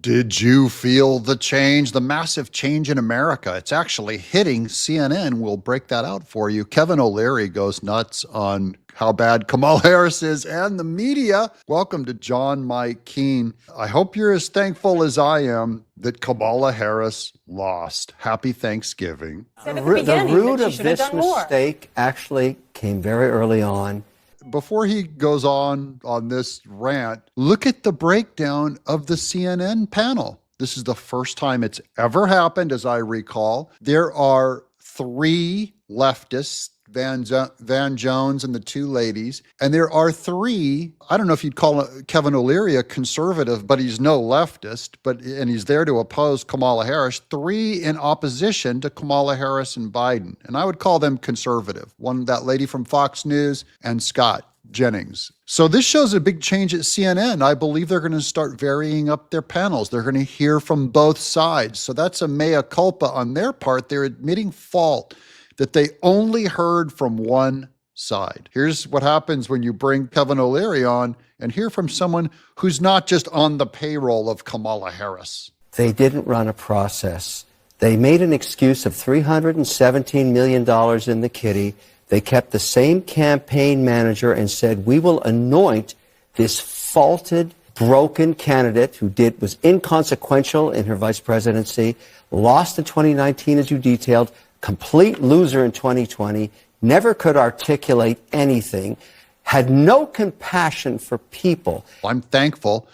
Did you feel the change, the massive change in America? It's actually hitting CNN. We'll break that out for you. Kevin O'Leary goes nuts on how bad Kamala Harris is and the media. Welcome to John Mike Keene. I hope you're as thankful as I am that Kamala Harris lost. Happy Thanksgiving. The root of this mistake actually came very early on. Before he goes on this rant, look at the breakdown of the CNN panel. This is the first time it's ever happened, as I recall. There are three leftists, Van Jones and the two ladies, and there are three, I don't know if you'd call Kevin O'Leary a conservative, but he's no leftist, and he's there to oppose Kamala Harris, three in opposition to Kamala Harris and Biden. And I would call them conservative. One, that lady from Fox News, and Scott Jennings. So this shows a big change at CNN. I believe they're going to start varying up their panels. They're going to hear from both sides. So that's a mea culpa on their part. They're admitting fault that they only heard from one side. Here's what happens when you bring Kevin O'Leary on and hear from someone who's not just on the payroll of Kamala Harris. They didn't run a process. They made an excuse of $317 million in the kitty. They kept the same campaign manager and said, we will anoint this faulted, broken candidate who was inconsequential in her vice presidency, lost in 2019, as you detailed, complete loser in 2020, never could articulate anything, had no compassion for people. I'm thankful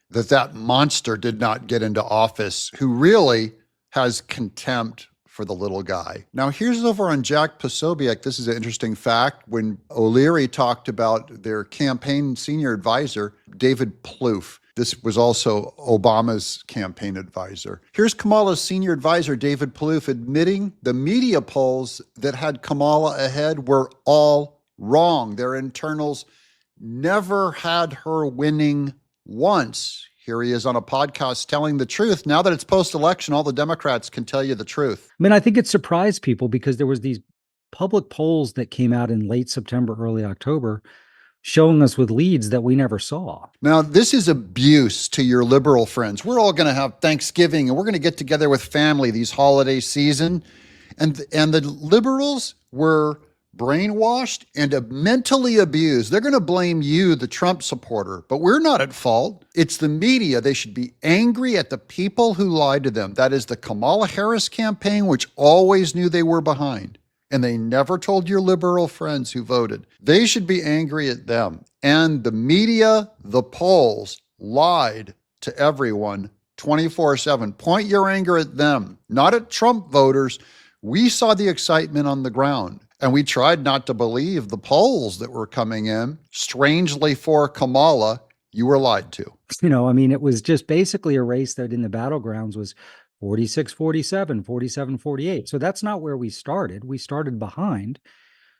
that that monster did not get into office, who really has contempt for the little guy. Now, here's over on Jack Posobiec. This is an interesting fact. When O'Leary talked about their campaign senior advisor, David Plouffe, this was also Obama's campaign advisor. Here's Kamala's senior advisor, David Plouffe, admitting the media polls that had Kamala ahead were all wrong. Their internals never had her winning once. Here he is on a podcast telling the truth. Now that it's post-election, all the Democrats can tell you the truth. I mean, I think it surprised people because there was these public polls that came out in late September, early October, showing us with leads that we never saw. Now, this is abuse to your liberal friends. We're all going to have Thanksgiving and we're going to get together with family these holiday season. And the liberals were brainwashed and mentally abused. They're going to blame you, the Trump supporter, but we're not at fault. It's the media. They should be angry at the people who lied to them. That is the Kamala Harris campaign, which always knew they were behind. And they never told your liberal friends who voted. They should be angry at them. And the media, the polls, lied to everyone 24/7. Point your anger at them, not at Trump voters. We saw the excitement on the ground, and we tried not to believe the polls that were coming in. Strangely for Kamala, you were lied to. It was just basically a race that in the battlegrounds was 46-47, 47-48. So that's not where we started. We started behind.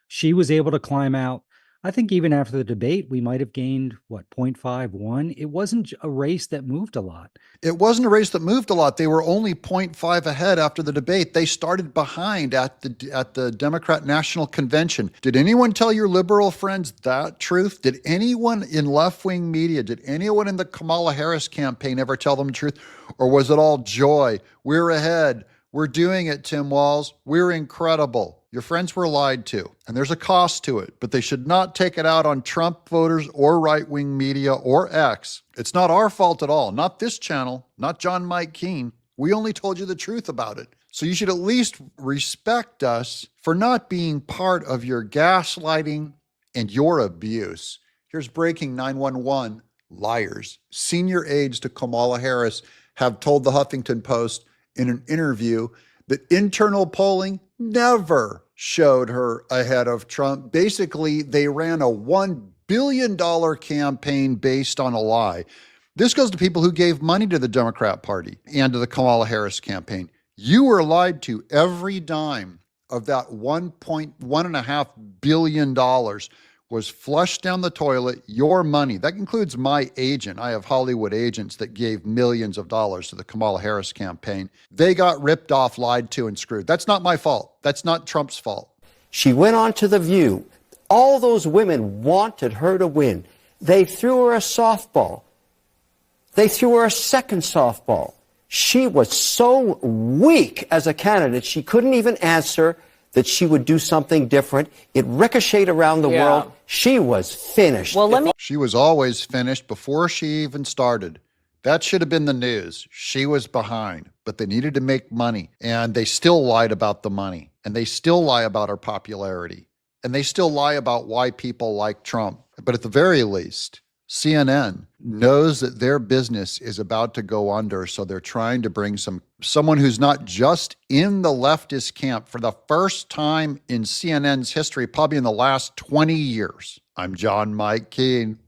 She was able to climb out. I think even after the debate, we might have gained, 0.51? It wasn't a race that moved a lot. It wasn't a race that moved a lot. They were only 0.5 ahead after the debate. They started behind at the Democrat National Convention. Did anyone tell your liberal friends that truth? Did anyone in left-wing media, did anyone in the Kamala Harris campaign ever tell them the truth? Or was it all joy? We're ahead. We're doing it, Tim Walz. We're incredible. Your friends were lied to, and there's a cost to it, but they should not take it out on Trump voters or right-wing media or X. It's not our fault at all. Not this channel, not John Mike Keene. We only told you the truth about it. So you should at least respect us for not being part of your gaslighting and your abuse. Here's breaking 911 liars. Senior aides to Kamala Harris have told the Huffington Post in an interview that internal polling never showed her ahead of Trump. Basically, they ran a $1 billion campaign based on a lie. This goes to people who gave money to the Democrat Party and to the Kamala Harris campaign. You were lied to. Every dime of that $1.5 billion was flushed down the toilet, your money. That includes my agent. I have Hollywood agents that gave millions of dollars to the Kamala Harris campaign. They got ripped off, lied to, and screwed. That's not my fault. That's not Trump's fault. She went on to The View. All those women wanted her to win. They threw her a softball. They threw her a second softball. She was so weak as a candidate, she couldn't even answer that she would do something different. It ricocheted around the world. She was finished. Well, She was always finished before she even started. That should have been the news. She was behind, but they needed to make money. And they still lied about the money. And they still lie about her popularity. And they still lie about why people like Trump. But at the very least, CNN knows that their business is about to go under, so they're trying to bring someone who's not just in the leftist camp for the first time in CNN's history, probably in the last 20 years. I'm John Mike Keane.